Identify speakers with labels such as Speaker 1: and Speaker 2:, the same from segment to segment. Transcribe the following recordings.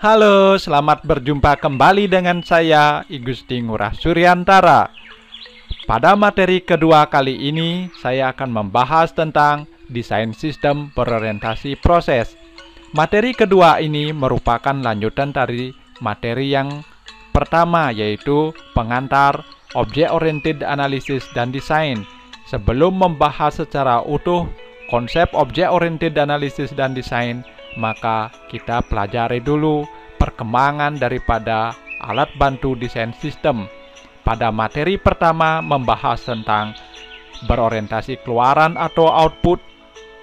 Speaker 1: Halo, selamat berjumpa kembali dengan saya, I Gusti Ngurah Suryantara. Pada materi kedua kali ini, saya akan membahas tentang desain sistem berorientasi proses. Materi kedua ini merupakan lanjutan dari materi yang pertama, yaitu pengantar, Object-Oriented Analysis dan Design. Sebelum membahas secara utuh konsep Object-Oriented Analysis dan Design, maka kita pelajari dulu perkembangan daripada alat bantu desain sistem. Pada materi pertama membahas tentang berorientasi keluaran atau output.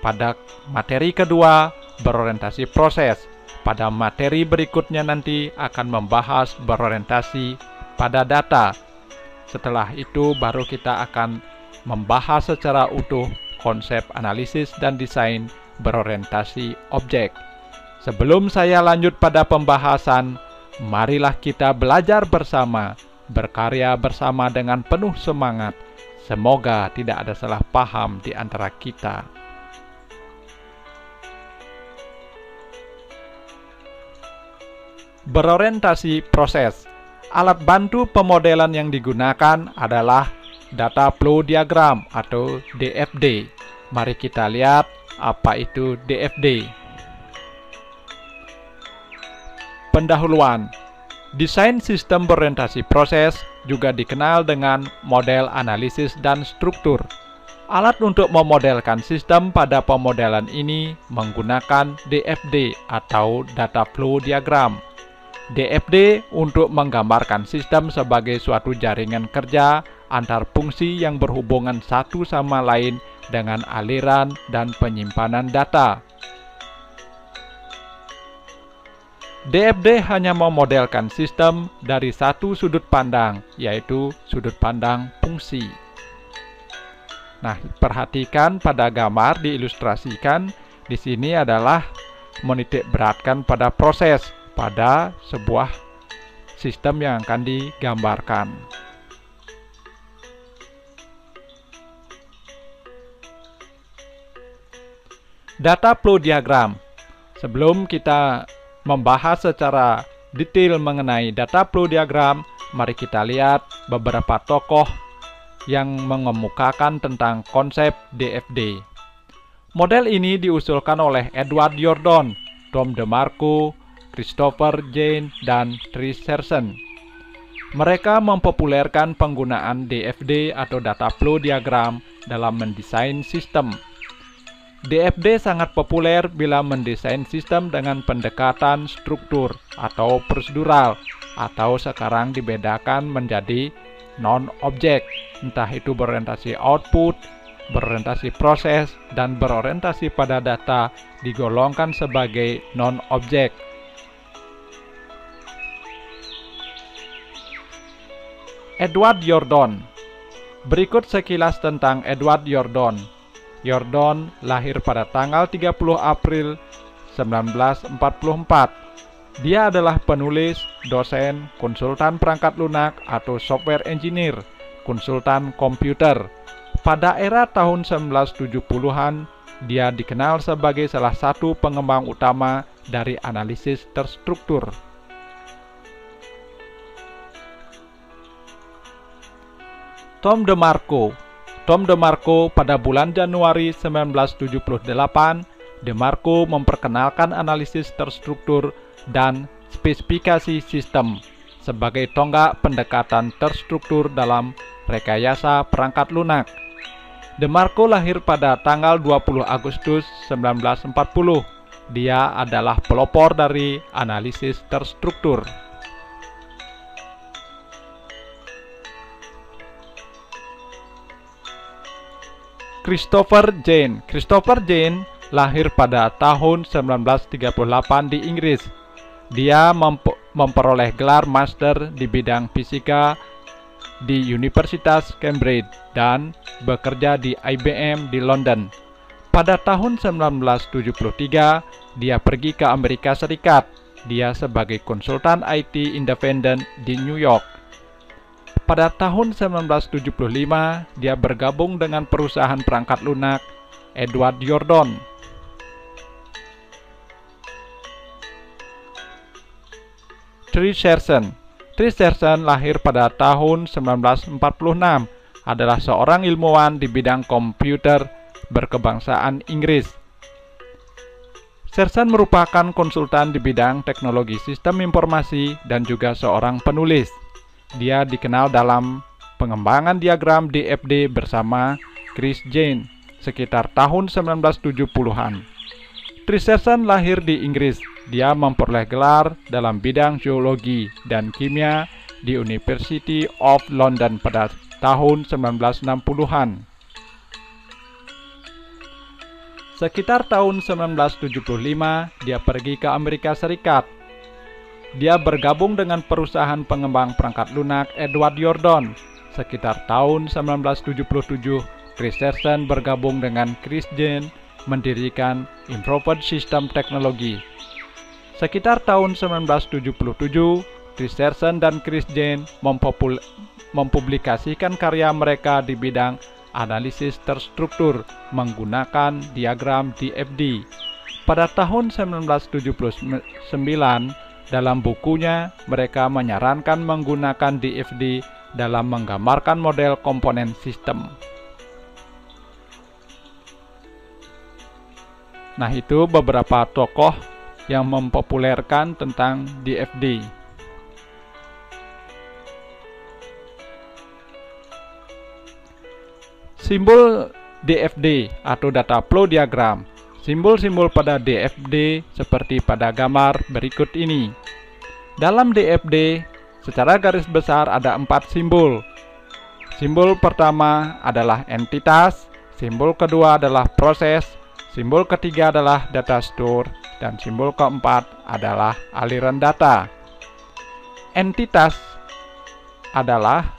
Speaker 1: Pada materi kedua berorientasi proses. Pada materi berikutnya nanti akan membahas berorientasi pada data. Setelah itu baru kita akan membahas secara utuh konsep analisis dan desain berorientasi objek. Sebelum saya lanjut pada pembahasan, marilah kita belajar bersama, berkarya bersama dengan penuh semangat. Semoga tidak ada salah paham di antara kita. Berorientasi proses. Alat bantu pemodelan yang digunakan adalah Data Flow Diagram atau DFD. Mari kita lihat apa itu DFD. Pendahuluan. Desain sistem berorientasi proses juga dikenal dengan model analisis dan struktur. Alat untuk memodelkan sistem pada pemodelan ini menggunakan DFD atau Data Flow Diagram. DFD untuk menggambarkan sistem sebagai suatu jaringan kerja antar fungsi yang berhubungan satu sama lain dengan aliran dan penyimpanan data. DFD hanya memodelkan sistem dari satu sudut pandang, yaitu sudut pandang fungsi. Nah, perhatikan pada gambar diilustrasikan di sini adalah menitik beratkan pada proses pada sebuah sistem yang akan digambarkan. Data flow diagram. Sebelum kita membahas secara detail mengenai data flow diagram, mari kita lihat beberapa tokoh yang mengemukakan tentang konsep DFD. Model ini diusulkan oleh Edward Yourdon, Tom DeMarco, Christopher Jane, dan Trish Serson. Mereka mempopulerkan penggunaan DFD atau data flow diagram dalam mendesain sistem. DFD sangat populer bila mendesain sistem dengan pendekatan struktur atau prosedural, atau sekarang dibedakan menjadi non-objek, entah itu berorientasi output, berorientasi proses, dan berorientasi pada data digolongkan sebagai non-objek. Edward Yourdon. Berikut sekilas tentang Edward Yourdon. Yourdon lahir pada tanggal 30 April 1944. Dia adalah penulis, dosen, konsultan perangkat lunak atau software engineer, konsultan komputer. Pada era tahun 1970-an, dia dikenal sebagai salah satu pengembang utama dari analisis terstruktur. Tom DeMarco. Tom DeMarco pada bulan Januari 1978, DeMarco memperkenalkan analisis terstruktur dan spesifikasi sistem sebagai tonggak pendekatan terstruktur dalam rekayasa perangkat lunak. DeMarco lahir pada tanggal 20 Agustus 1940. Dia adalah pelopor dari analisis terstruktur. Christopher Jane. Christopher Jane lahir pada tahun 1938 di Inggris. Dia memperoleh gelar master di bidang fisika di Universitas Cambridge dan bekerja di IBM di London. Pada tahun 1973, dia pergi ke Amerika Serikat. Dia sebagai konsultan IT independen di New York. Pada tahun 1975, dia bergabung dengan perusahaan perangkat lunak Edward Yourdon. Serson. Serson lahir pada tahun 1946, adalah seorang ilmuwan di bidang komputer berkebangsaan Inggris. Serson merupakan konsultan di bidang teknologi sistem informasi dan juga seorang penulis. Dia dikenal dalam pengembangan diagram DFD bersama Chris Jane sekitar tahun 1970-an. Serson lahir di Inggris. Dia memperoleh gelar dalam bidang geologi dan kimia di University of London pada tahun 1960-an. Sekitar tahun 1975, dia pergi ke Amerika Serikat. Dia bergabung dengan perusahaan pengembang perangkat lunak Edward Yordan. Sekitar tahun 1977, Serson bergabung dengan Chris Jane mendirikan Improved System Technology. Sekitar tahun 1977, Serson dan Chris Jane mempublikasikan karya mereka di bidang analisis terstruktur menggunakan diagram DFD. Pada tahun 1979, dalam bukunya mereka menyarankan menggunakan DFD dalam menggambarkan model komponen sistem. Nah, itu beberapa tokoh yang mempopulerkan tentang DFD. Simbol DFD atau data flow diagram. Simbol-simbol pada DFD seperti pada gambar berikut ini. Dalam DFD, secara garis besar ada 4 simbol. Simbol pertama adalah entitas, simbol kedua adalah proses, simbol ketiga adalah data store, dan simbol keempat adalah aliran data. Entitas adalah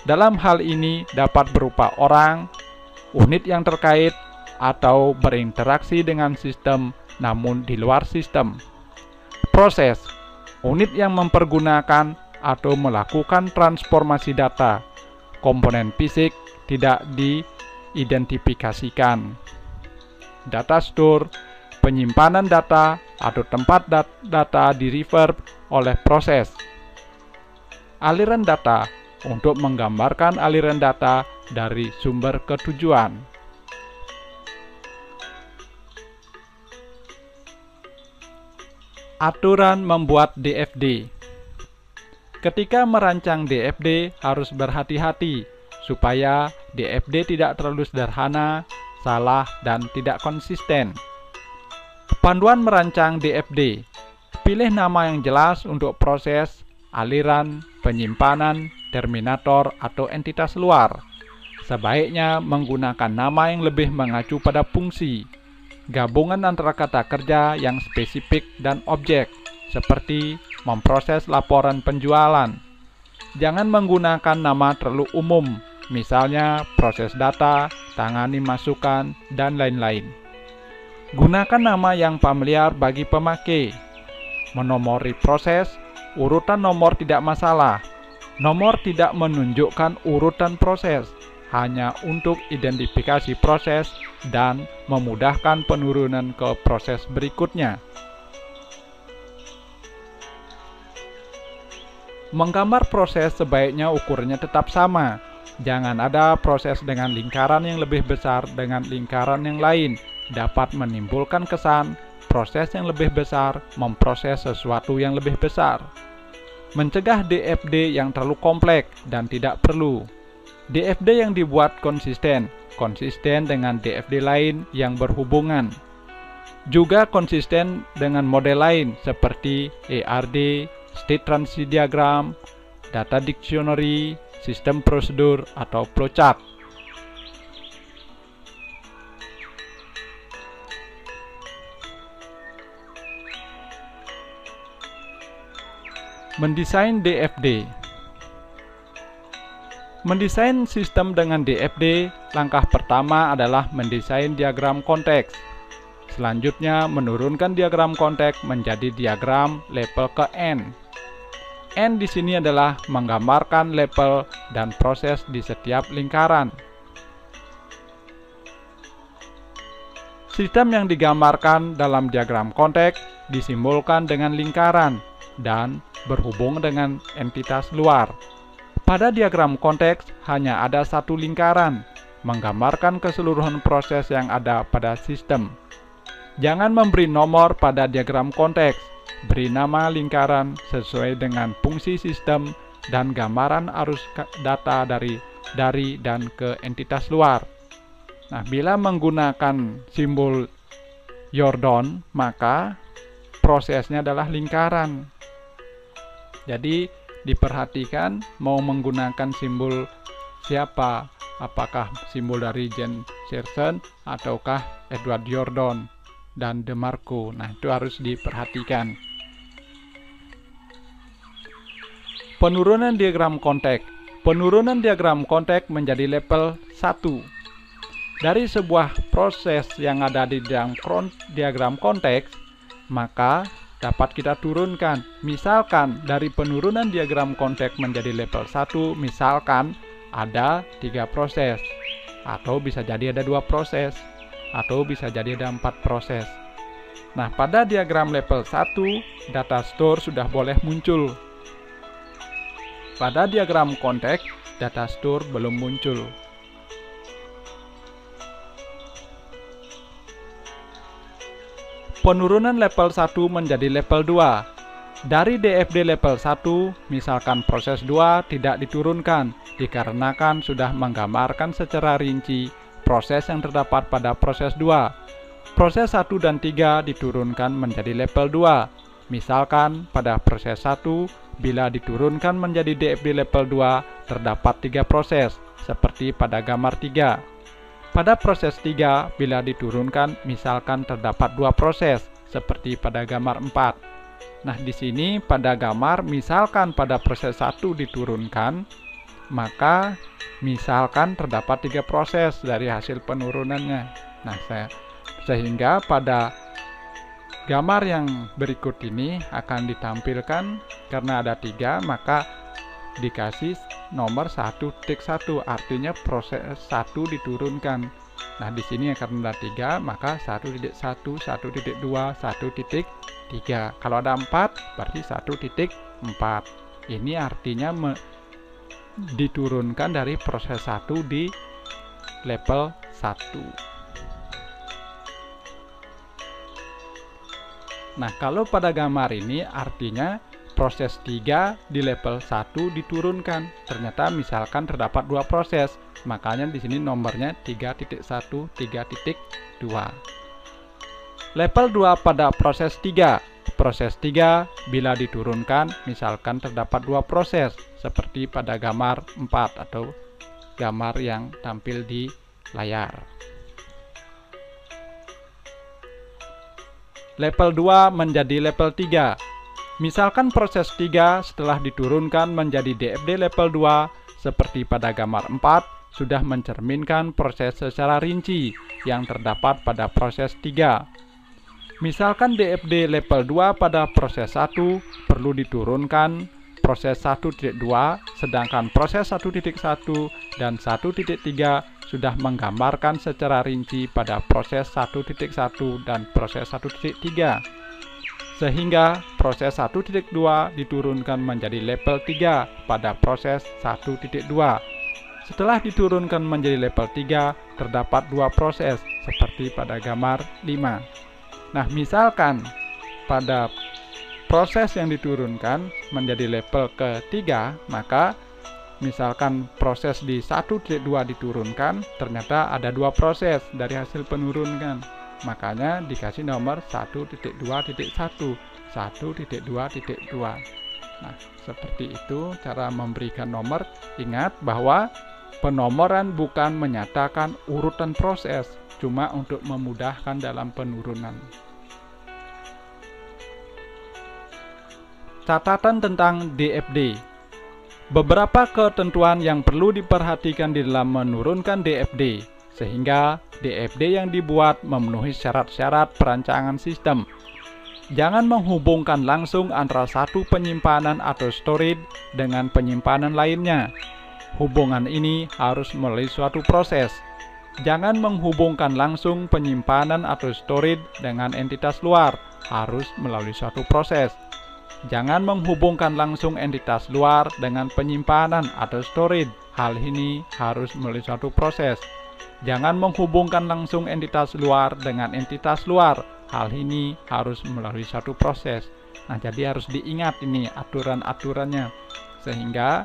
Speaker 1: dalam hal ini dapat berupa orang, unit yang terkait, atau berinteraksi dengan sistem namun di luar sistem. Proses, unit yang mempergunakan atau melakukan transformasi data. Komponen fisik tidak diidentifikasikan. Data store, penyimpanan data atau tempat data di-reverb oleh proses. Aliran data, untuk menggambarkan aliran data dari sumber ke tujuan. Aturan membuat DFD. Ketika merancang DFD harus berhati-hati supaya DFD tidak terlalu sederhana, salah, dan tidak konsisten. Panduan merancang DFD. Pilih nama yang jelas untuk proses, aliran, penyimpanan, terminator, atau entitas luar. Sebaiknya menggunakan nama yang lebih mengacu pada fungsi. Gabungan antara kata kerja yang spesifik dan objek, seperti memproses laporan penjualan. Jangan menggunakan nama terlalu umum, misalnya proses data, tangani masukan, dan lain-lain. Gunakan nama yang familiar bagi pemakai. Menomori proses, urutan nomor tidak masalah. Nomor tidak menunjukkan urutan proses, hanya untuk identifikasi proses dan memudahkan penurunan ke proses berikutnya. Menggambar proses sebaiknya ukurannya tetap sama. Jangan ada proses dengan lingkaran yang lebih besar dengan lingkaran yang lain. Dapat menimbulkan kesan proses yang lebih besar memproses sesuatu yang lebih besar. Mencegah DFD yang terlalu kompleks dan tidak perlu. DFD yang dibuat konsisten dengan DFD lain yang berhubungan. Juga konsisten dengan model lain seperti ERD, State Transition Diagram, Data Dictionary, Sistem Prosedur, atau Flowchart. Mendesain DFD. Mendesain sistem dengan DFD, langkah pertama adalah mendesain diagram konteks. Selanjutnya, menurunkan diagram konteks menjadi diagram level ke N. N di sini adalah menggambarkan level dan proses di setiap lingkaran. Sistem yang digambarkan dalam diagram konteks disimbolkan dengan lingkaran. dan berhubung dengan entitas luar. Pada diagram konteks hanya ada satu lingkaran, menggambarkan keseluruhan proses yang ada pada sistem. Jangan memberi nomor pada diagram konteks, beri nama lingkaran sesuai dengan fungsi sistem dan gambaran arus data dari dan ke entitas luar. Nah, bila menggunakan simbol Jordan, maka prosesnya adalah lingkaran. Jadi diperhatikan mau menggunakan simbol siapa, apakah simbol dari Jen Siersen ataukah Edward Jordan dan DeMarco. Nah, itu harus diperhatikan. Penurunan diagram konteks. Penurunan diagram konteks menjadi level 1. Dari sebuah proses yang ada di diagram konteks, maka dapat kita turunkan. Misalkan dari penurunan diagram konteks menjadi level 1, misalkan ada 3 proses, atau bisa jadi ada 2 proses, atau bisa jadi ada 4 proses. Nah, pada diagram level 1, data store sudah boleh muncul. Pada diagram konteks, data store belum muncul. Penurunan level 1 menjadi level 2. Dari DFD level 1, misalkan proses 2 tidak diturunkan, dikarenakan sudah menggambarkan secara rinci proses yang terdapat pada proses 2. Proses 1 dan 3 diturunkan menjadi level 2. Misalkan pada proses 1, bila diturunkan menjadi DFD level 2, terdapat 3 proses, seperti pada gambar 3. Pada proses 3, bila diturunkan, misalkan terdapat 2 proses, seperti pada gambar 4. Nah, di sini pada gambar, misalkan pada proses 1 diturunkan, maka misalkan terdapat 3 proses dari hasil penurunannya. Nah, sehingga pada gambar yang berikut ini akan ditampilkan, karena ada 3, maka dikasih nomor 1.1, artinya proses 1 diturunkan. Nah, di sini karena ada 3, maka 1.1, 1.2, 1.3. Kalau ada 4, berarti 1.4. Ini artinya diturunkan dari proses 1 di level 1. Nah, kalau pada gambar ini artinya proses 3 di level 1 diturunkan. Ternyata misalkan terdapat 2 proses, makanya di sini nomornya 3.1, 3.2. Level 2 pada proses 3. Proses 3 bila diturunkan, misalkan terdapat 2 proses, seperti pada gambar 4 atau gambar yang tampil di layar. Level 2 menjadi level 3. Misalkan proses 3 setelah diturunkan menjadi DFD level 2, seperti pada gambar 4, sudah mencerminkan proses secara rinci yang terdapat pada proses 3. Misalkan DFD level 2 pada proses 1 perlu diturunkan proses 1.2, sedangkan proses 1.1 dan 1.3 sudah menggambarkan secara rinci pada proses 1.1 dan proses 1.3. Sehingga proses 1.2 diturunkan menjadi level 3 pada proses 1.2. Setelah diturunkan menjadi level 3, terdapat 2 proses, seperti pada gambar 5. Nah, misalkan pada proses yang diturunkan menjadi level ketiga, maka misalkan proses di 1.2 diturunkan, ternyata ada 2 proses dari hasil penurunan. Makanya dikasih nomor 1.2.1, 1.2.2. Nah, seperti itu cara memberikan nomor. Ingat bahwa penomoran bukan menyatakan urutan proses, cuma untuk memudahkan dalam penurunan. Catatan tentang DFD. Beberapa ketentuan yang perlu diperhatikan di dalam menurunkan DFD, sehingga DFD yang dibuat memenuhi syarat-syarat perancangan sistem. Jangan menghubungkan langsung antara satu penyimpanan atau storage dengan penyimpanan lainnya. Hubungan ini harus melalui suatu proses. Jangan menghubungkan langsung penyimpanan atau storage dengan entitas luar, harus melalui suatu proses. Jangan menghubungkan langsung entitas luar dengan penyimpanan atau storage. Hal ini harus melalui suatu proses. Jangan menghubungkan langsung entitas luar dengan entitas luar. Hal ini harus melalui suatu proses. Nah, jadi harus diingat ini aturan-aturannya, sehingga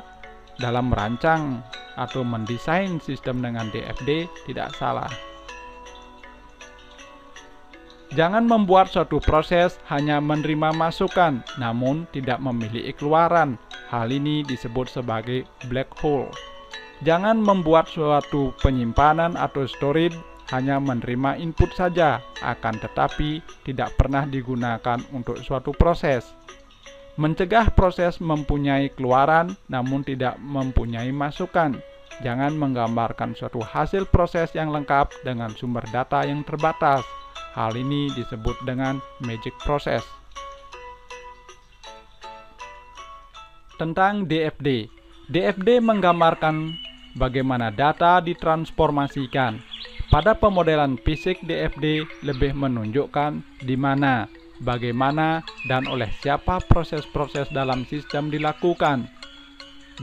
Speaker 1: dalam merancang atau mendesain sistem dengan DFD tidak salah. Jangan membuat suatu proses hanya menerima masukan, namun tidak memiliki keluaran. Hal ini disebut sebagai black hole. Jangan membuat suatu penyimpanan atau storage hanya menerima input saja, akan tetapi tidak pernah digunakan untuk suatu proses. Mencegah proses mempunyai keluaran, namun tidak mempunyai masukan. Jangan menggambarkan suatu hasil proses yang lengkap dengan sumber data yang terbatas. Hal ini disebut dengan magic process. Tentang DFD. DFD menggambarkan bagaimana data ditransformasikan. Pada pemodelan fisik, DFD lebih menunjukkan di mana, bagaimana, dan oleh siapa proses-proses dalam sistem dilakukan.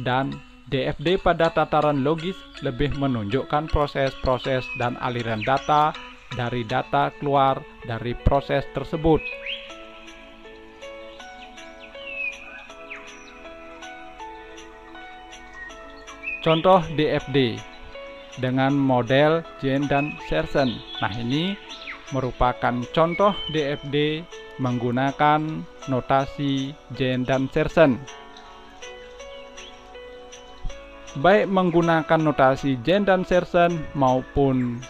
Speaker 1: Dan DFD pada tataran logis lebih menunjukkan proses-proses dan aliran data dari data keluar dari proses tersebut. Contoh DFD dengan model Jane dan Serson. Nah, ini merupakan contoh DFD menggunakan notasi Jane dan Serson. Baik menggunakan notasi Jane dan Serson maupun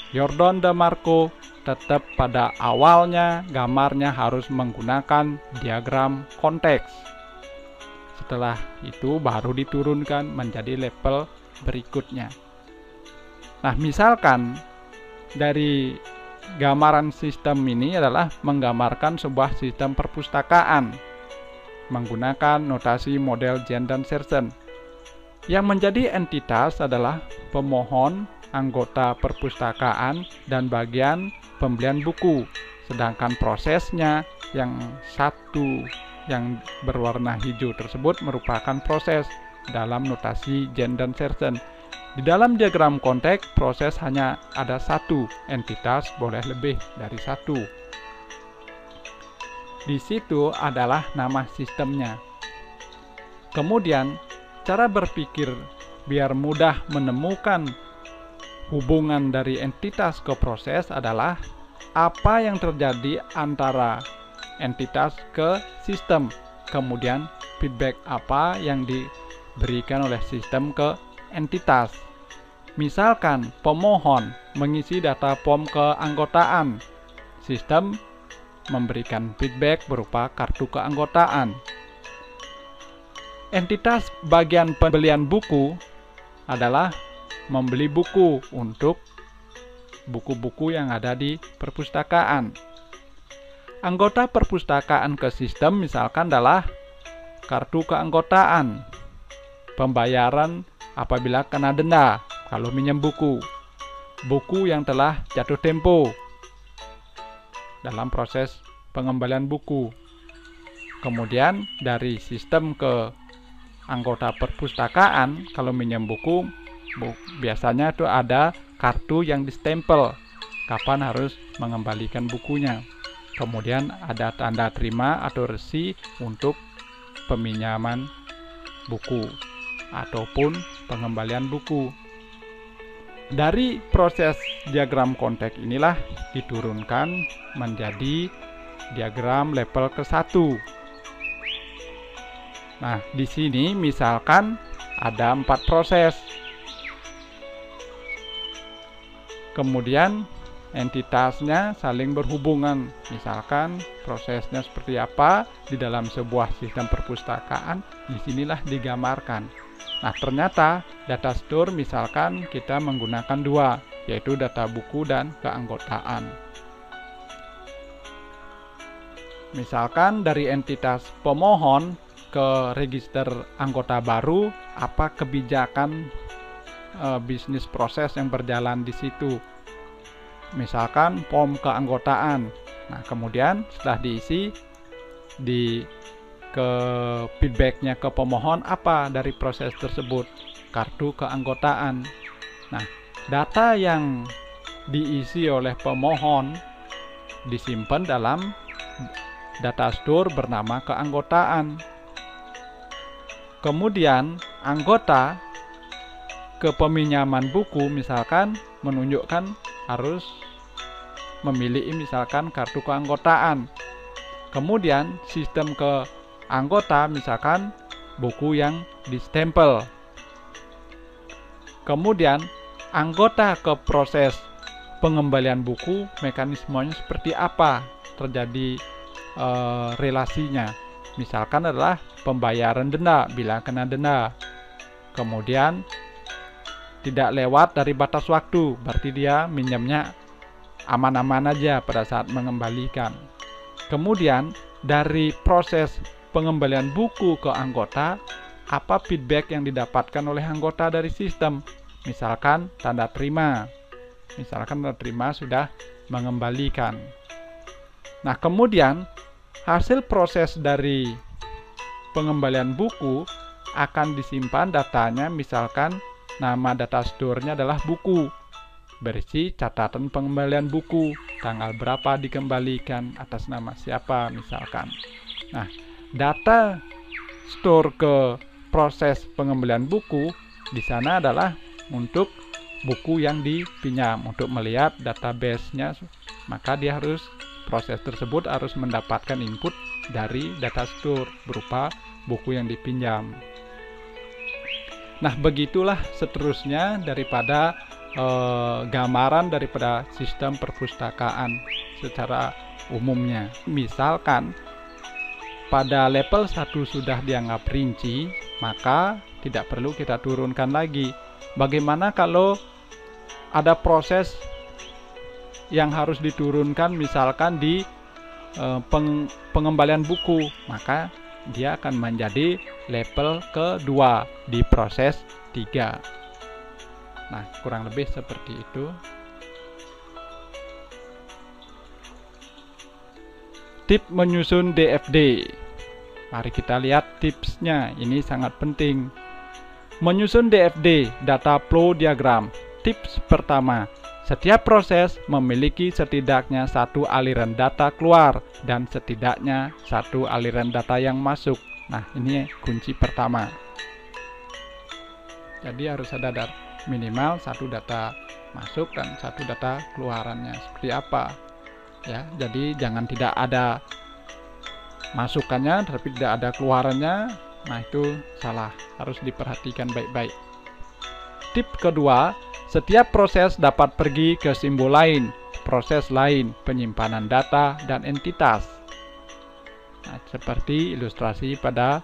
Speaker 1: Jordan dan Marco, tetap pada awalnya gambarnya harus menggunakan diagram konteks. Setelah itu baru diturunkan menjadi level berikutnya. Nah, misalkan dari gambaran sistem ini adalah menggambarkan sebuah sistem perpustakaan menggunakan notasi model Jane dan Serson. Yang menjadi entitas adalah pemohon, anggota perpustakaan, dan bagian pembelian buku. Sedangkan prosesnya yang satu yang berwarna hijau tersebut merupakan proses dalam notasi Jane dan Serson. Di dalam diagram konteks, proses hanya ada satu, entitas boleh lebih dari satu. Di situ adalah nama sistemnya. Kemudian, cara berpikir biar mudah menemukan hubungan dari entitas ke proses adalah apa yang terjadi antara entitas ke sistem, kemudian feedback apa yang diberikan oleh sistem ke entitas. Misalkan pemohon mengisi data form keanggotaan, sistem memberikan feedback berupa kartu keanggotaan. Entitas bagian pembelian buku adalah membeli buku untuk buku-buku yang ada di perpustakaan. Anggota perpustakaan ke sistem misalkan adalah kartu keanggotaan, pembayaran apabila kena denda kalau minjem buku, buku yang telah jatuh tempo dalam proses pengembalian buku. Kemudian dari sistem ke anggota perpustakaan kalau minjem buku, biasanya itu ada kartu yang distempel kapan harus mengembalikan bukunya. Kemudian ada tanda terima atau resi untuk peminjaman buku ataupun pengembalian buku. Dari proses diagram konteks inilah diturunkan menjadi diagram level ke-1. Nah, di sini misalkan ada 4 proses. Kemudian entitasnya saling berhubungan. Misalkan prosesnya seperti apa di dalam sebuah sistem perpustakaan, disinilah digambarkan. Nah, ternyata data store misalkan kita menggunakan 2, yaitu data buku dan keanggotaan. Misalkan dari entitas pemohon ke register anggota baru, apa kebijakan bisnis proses yang berjalan di situ. Misalkan form keanggotaan. Nah, kemudian setelah diisi di ke feedbacknya ke pemohon apa dari proses tersebut? Kartu keanggotaan. Nah, data yang diisi oleh pemohon disimpan dalam data store bernama keanggotaan. Kemudian anggota kepeminjaman buku misalkan menunjukkan harus memiliki misalkan kartu keanggotaan. Kemudian sistem ke anggota misalkan buku yang distempel. Kemudian anggota ke proses pengembalian buku, mekanismenya seperti apa terjadi relasinya. Misalkan adalah pembayaran denda bila kena denda. Kemudian tidak lewat dari batas waktu, berarti dia minjamnya aman-aman aja pada saat mengembalikan. Kemudian dari proses pengembalian buku ke anggota, apa feedback yang didapatkan oleh anggota dari sistem? Misalkan tanda terima. Misalkan tanda terima sudah mengembalikan. Nah, kemudian hasil proses dari pengembalian buku akan disimpan datanya, misalkan nama data store-nya adalah buku, berisi catatan pengembalian buku, tanggal berapa dikembalikan, atas nama siapa misalkan. Nah, data store ke proses pengembalian buku di sana adalah untuk buku yang dipinjam. Untuk melihat database-nya, maka dia harus proses tersebut harus mendapatkan input dari data store berupa buku yang dipinjam. Nah, begitulah seterusnya daripada gambaran daripada sistem perpustakaan secara umumnya. Misalkan pada level 1 sudah dianggap rinci, maka tidak perlu kita turunkan lagi. Bagaimana kalau ada proses yang harus diturunkan misalkan di pengembalian buku, maka dia akan menjadi level kedua di proses 3. Nah, kurang lebih seperti itu. Tip menyusun DFD. Mari kita lihat tipsnya, ini sangat penting. Menyusun DFD, data flow diagram. Tips pertama, setiap proses memiliki setidaknya satu aliran data keluar dan setidaknya satu aliran data yang masuk. Nah, ini kunci pertama. Jadi harus ada minimal satu data masuk dan satu data keluarannya. Seperti apa? Ya, jadi jangan tidak ada masukannya tapi tidak ada keluarannya. Nah, itu salah. Harus diperhatikan baik-baik. Tip kedua, setiap proses dapat pergi ke simbol lain, proses lain, penyimpanan data, dan entitas. Nah, seperti ilustrasi pada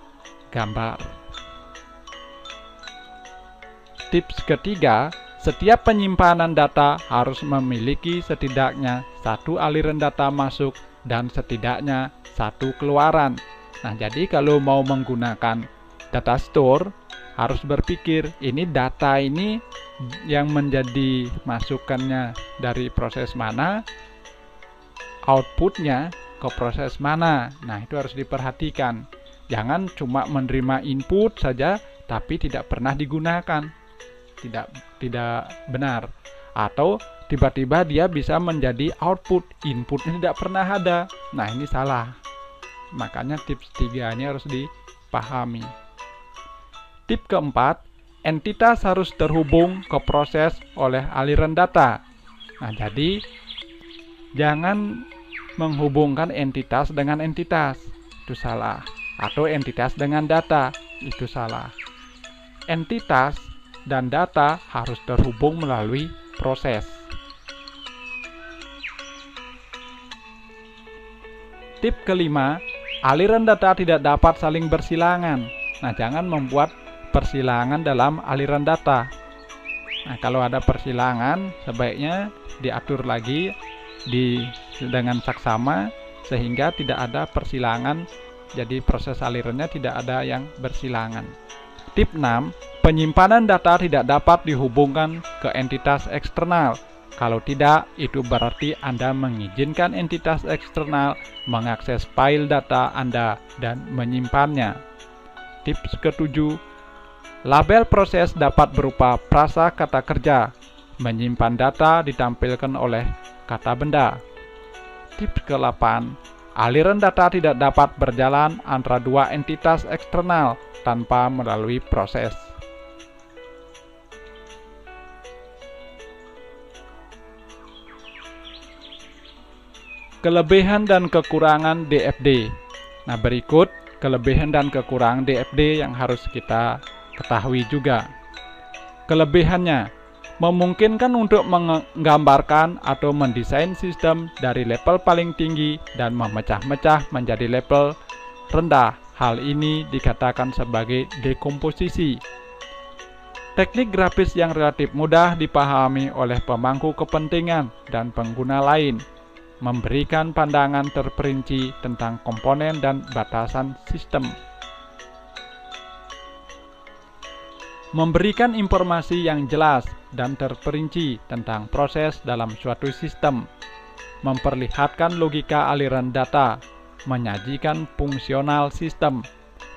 Speaker 1: gambar. Tips ketiga, setiap penyimpanan data harus memiliki setidaknya satu aliran data masuk dan setidaknya satu keluaran. Nah, jadi kalau mau menggunakan data store, harus berpikir ini data ini yang menjadi masukannya dari proses mana, outputnya ke proses mana. Nah, itu harus diperhatikan. Jangan cuma menerima input saja tapi tidak pernah digunakan. Tidak benar. Atau tiba-tiba dia bisa menjadi output, inputnya tidak pernah ada. Nah, ini salah. Makanya tips 3 ini harus dipahami. Tip keempat, entitas harus terhubung ke proses oleh aliran data. Nah, jadi jangan menghubungkan entitas dengan entitas, itu salah. Atau entitas dengan data, itu salah. Entitas dan data harus terhubung melalui proses. Tip kelima, aliran data tidak dapat saling bersilangan. Nah, jangan membuat persilangan dalam aliran data. Nah, kalau ada persilangan, sebaiknya diatur lagi dengan saksama sehingga tidak ada persilangan. Jadi proses alirannya tidak ada yang bersilangan. Tip 6, penyimpanan data tidak dapat dihubungkan ke entitas eksternal. Kalau tidak, itu berarti Anda mengizinkan entitas eksternal mengakses file data Anda dan menyimpannya. Tips ketujuh, label proses dapat berupa frasa kata kerja. Menyimpan data ditampilkan oleh kata benda. Tips ke-8, aliran data tidak dapat berjalan antara dua entitas eksternal tanpa melalui proses. Kelebihan dan kekurangan DFD. Nah, berikut kelebihan dan kekurangan DFD yang harus kita ketahui juga. Kelebihannya, memungkinkan untuk menggambarkan atau mendesain sistem dari level paling tinggi dan memecah-mecah menjadi level rendah. Hal ini dikatakan sebagai dekomposisi. Teknik grafis yang relatif mudah dipahami oleh pemangku kepentingan dan pengguna lain, memberikan pandangan terperinci tentang komponen dan batasan sistem. Memberikan informasi yang jelas dan terperinci tentang proses dalam suatu sistem. Memperlihatkan logika aliran data. Menyajikan fungsional sistem.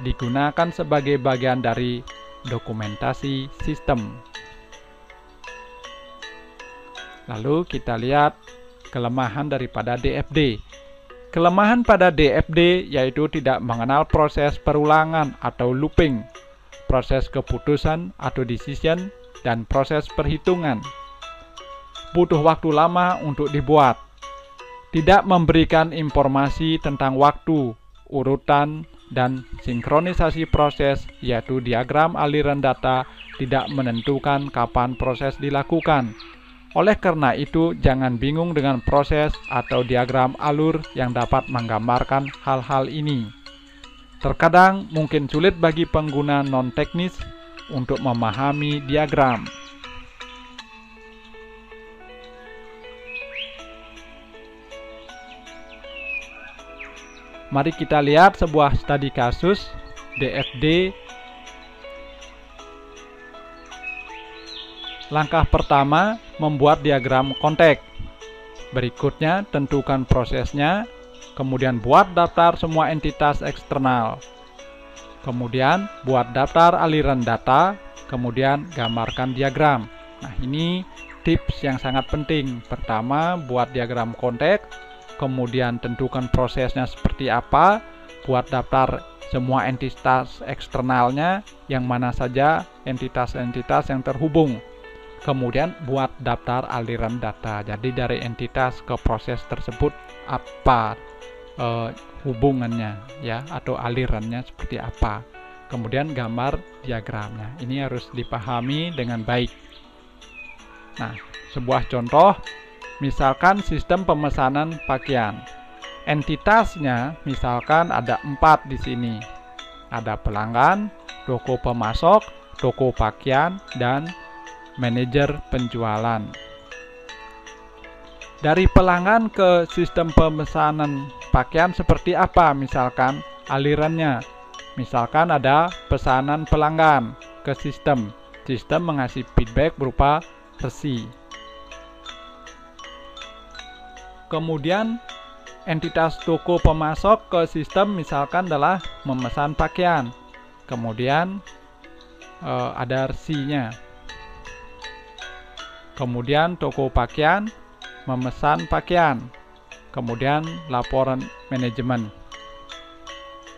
Speaker 1: Digunakan sebagai bagian dari dokumentasi sistem. Lalu kita lihat kelemahan daripada DFD. Kelemahan pada DFD yaitu tidak mengenal proses perulangan atau looping, proses keputusan atau decision, dan proses perhitungan. Butuh waktu lama untuk dibuat. Tidak memberikan informasi tentang waktu, urutan, dan sinkronisasi proses, yaitu diagram aliran data tidak menentukan kapan proses dilakukan. Oleh karena itu, jangan bingung dengan proses atau diagram alur yang dapat menggambarkan hal-hal ini. Terkadang mungkin sulit bagi pengguna non-teknis untuk memahami diagram. Mari kita lihat sebuah studi kasus DFD. Langkah pertama, membuat diagram konteks. Berikutnya, tentukan prosesnya, kemudian buat daftar semua entitas eksternal. Kemudian, buat daftar aliran data, kemudian gambarkan diagram. Nah, ini tips yang sangat penting. Pertama, buat diagram konteks, kemudian tentukan prosesnya seperti apa, buat daftar semua entitas eksternalnya, yang mana saja entitas-entitas yang terhubung. Kemudian buat daftar aliran data. Jadi dari entitas ke proses tersebut apa hubungannya ya, atau alirannya seperti apa. Kemudian gambar diagramnya. Ini harus dipahami dengan baik. Nah, sebuah contoh, misalkan sistem pemesanan pakaian. Entitasnya misalkan ada 4 di sini. Ada pelanggan, toko pemasok, toko pakaian, dan manajer penjualan. Dari pelanggan ke sistem pemesanan pakaian seperti apa misalkan alirannya? Misalkan ada pesanan pelanggan ke sistem. Sistem mengasih feedback berupa resi. Kemudian entitas toko pemasok ke sistem misalkan adalah memesan pakaian. Kemudian ada resinya. Kemudian toko pakaian memesan pakaian. Kemudian laporan manajemen.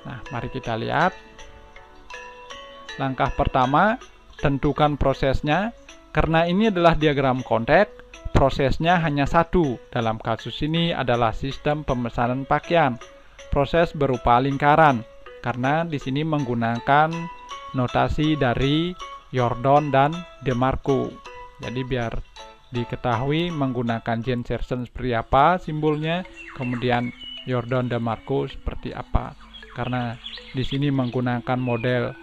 Speaker 1: Nah, mari kita lihat. Langkah pertama, tentukan prosesnya. Karena ini adalah diagram konteks, prosesnya hanya satu. Dalam kasus ini adalah sistem pemesanan pakaian. Proses berupa lingkaran. Karena di sini menggunakan notasi dari Jordan dan DeMarco. Jadi biar diketahui menggunakan Jane Serson seperti apa simbolnya, kemudian Jordan DeMarco seperti apa. Karena di sini menggunakan model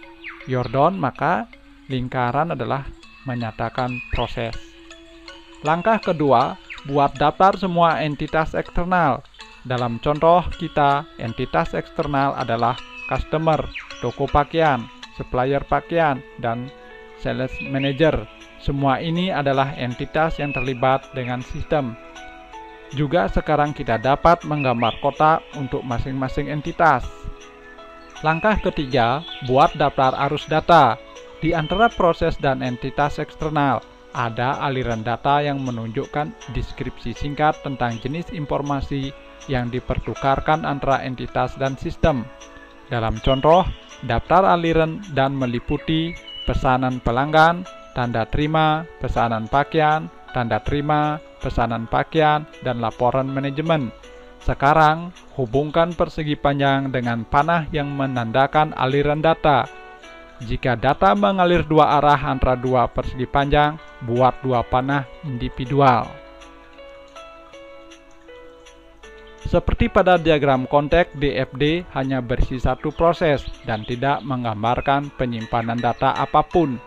Speaker 1: Jordan, maka lingkaran adalah menyatakan proses. Langkah kedua, buat daftar semua entitas eksternal. Dalam contoh kita, entitas eksternal adalah customer, toko pakaian, supplier pakaian, dan sales manager. Semua ini adalah entitas yang terlibat dengan sistem. Juga sekarang kita dapat menggambar kotak untuk masing-masing entitas. Langkah ketiga, buat daftar arus data. Di antara proses dan entitas eksternal, ada aliran data yang menunjukkan deskripsi singkat tentang jenis informasi yang dipertukarkan antara entitas dan sistem. Dalam contoh, daftar aliran dan meliputi pesanan pelanggan, tanda terima, pesanan pakaian, tanda terima, pesanan pakaian, dan laporan manajemen. Sekarang, hubungkan persegi panjang dengan panah yang menandakan aliran data. Jika data mengalir dua arah antara dua persegi panjang, buat dua panah individual. Seperti pada diagram konteks, DFD hanya berisi satu proses dan tidak menggambarkan penyimpanan data apapun.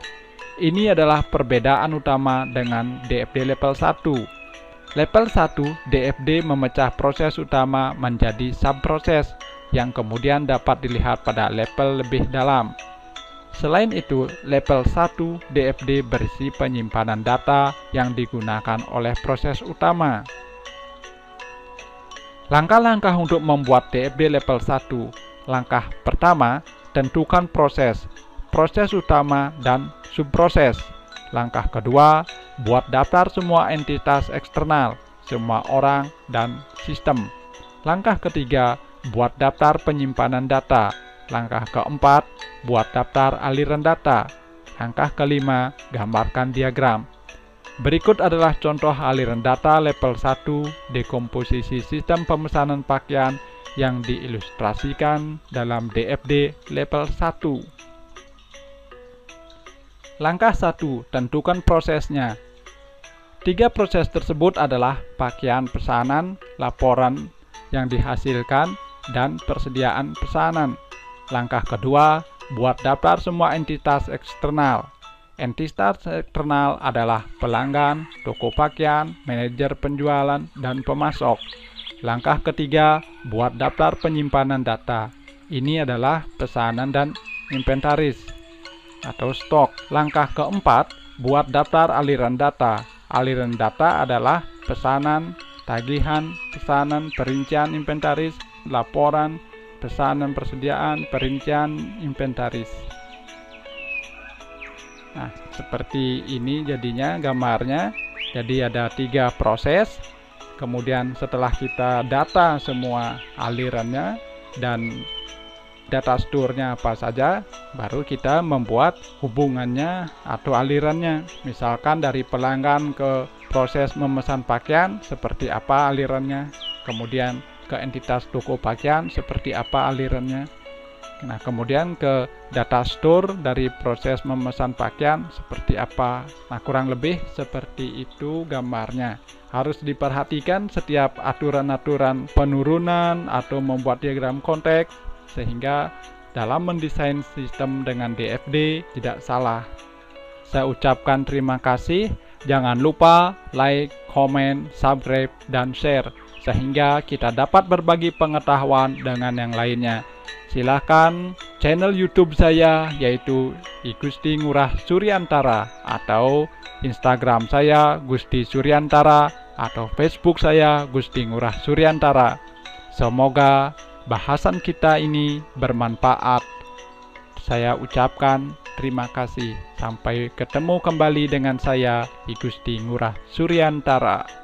Speaker 1: Ini adalah perbedaan utama dengan DFD level 1. Level 1, DFD memecah proses utama menjadi subproses yang kemudian dapat dilihat pada level lebih dalam. Selain itu, level 1 DFD berisi penyimpanan data yang digunakan oleh proses utama. Langkah-langkah untuk membuat DFD level 1. Langkah pertama, tentukan proses utama dan subproses. Langkah kedua, buat daftar semua entitas eksternal, semua orang dan sistem. Langkah ketiga, buat daftar penyimpanan data. Langkah keempat, buat daftar aliran data. Langkah kelima, gambarkan diagram. Berikut adalah contoh aliran data level 1 dekomposisi sistem pemesanan pakaian yang diilustrasikan dalam DFD level 1. Langkah 1, tentukan prosesnya. 3 proses tersebut adalah pakaian pesanan, laporan yang dihasilkan, dan persediaan pesanan. Langkah kedua, buat daftar semua entitas eksternal. Entitas eksternal adalah pelanggan, toko pakaian, manajer penjualan, dan pemasok. Langkah ketiga, buat daftar penyimpanan data. Ini adalah pesanan dan inventaris atau stok. Langkah keempat, buat daftar aliran data. Aliran data adalah pesanan, tagihan, pesanan, perincian inventaris, laporan, pesanan persediaan, perincian inventaris. Nah, seperti ini jadinya gambarnya. Jadi ada 3 proses. Kemudian setelah kita data semua alirannya dan data store-nya apa saja, baru kita membuat hubungannya atau alirannya. Misalkan dari pelanggan ke proses memesan pakaian, seperti apa alirannya. Kemudian ke entitas toko pakaian, seperti apa alirannya. Nah, kemudian ke data store dari proses memesan pakaian, seperti apa. Nah, kurang lebih seperti itu gambarnya. Harus diperhatikan setiap aturan-aturan penurunan atau membuat diagram konteks, sehingga dalam mendesain sistem dengan DFD tidak salah. Saya ucapkan terima kasih. Jangan lupa like, comment, subscribe, dan share, sehingga kita dapat berbagi pengetahuan dengan yang lainnya. Silahkan channel YouTube saya, yaitu I Gusti Ngurah Suryantara, atau Instagram saya Gusti Suryantara, atau Facebook saya Gusti Ngurah Suryantara. Semoga bahasan kita ini bermanfaat. Saya ucapkan terima kasih. Sampai ketemu kembali dengan saya, I Gusti Ngurah Suryantara.